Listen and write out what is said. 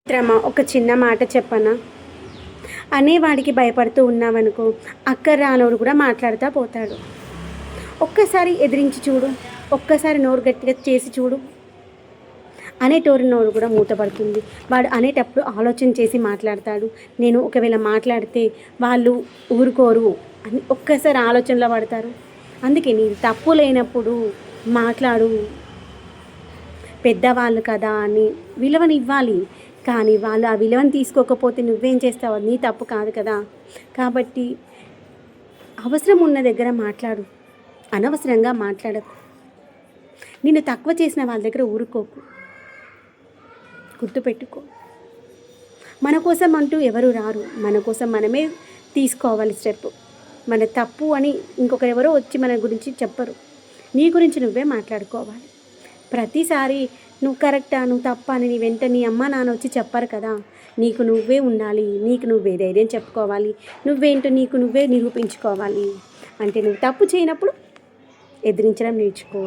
మిత్రమా, ఒక చిన్న మాట చెప్పనా? అనేవాడికి భయపడుతూ ఉన్నావనుకో, అక్కర రానోడు కూడా మాట్లాడుతూ పోతాడు. ఒక్కసారి ఎదిరించి చూడు, ఒక్కసారి నోరు గట్టిగా చేసి చూడు, అనేటోరి నోరు కూడా మూతపడుతుంది. వాడు అనేటప్పుడు ఆలోచన చేసి మాట్లాడతాడు. నేను ఒకవేళ మాట్లాడితే వాళ్ళు ఊరుకోరు అని ఒక్కసారి ఆలోచనలో పడతారు. అందుకే నీది తప్పు లేనప్పుడు మాట్లాడు. పెద్దవాళ్ళు కదా అని విలువనివ్వాలి. కానీ వాళ్ళు ఆ విలువను తీసుకోకపోతే నువ్వేం చేస్తావు? నీ తప్పు కాదు కదా. కాబట్టి అవసరం ఉన్న దగ్గర మాట్లాడు, అనవసరంగా మాట్లాడకు. నిన్ను తక్కువ చేసిన వాళ్ళ దగ్గర ఊరుకోకు. గుర్తుపెట్టుకో, మన కోసం అంటూ ఎవరు రారు. మన కోసం మనమే తీసుకోవాలి స్టెప్. మన తప్పు అని ఇంకొకరెవరో వచ్చి మన గురించి చెప్పరు. నీ గురించి నువ్వే మాట్లాడుకోవాలి. ప్రతిసారి నువ్వు కరెక్టా, నువ్వు తప్ప అని నీ వెంట నీ అమ్మ నాన్న వచ్చి చెప్పరు కదా. నీకు నువ్వే ఉండాలి, నీకు నువ్వే ధైర్యం చెప్పుకోవాలి. నువ్వేంటో నీకు నువ్వే నిరూపించుకోవాలి. అంటే నువ్వు తప్పు చేయనప్పుడు ఎదిరించడం నేర్చుకో.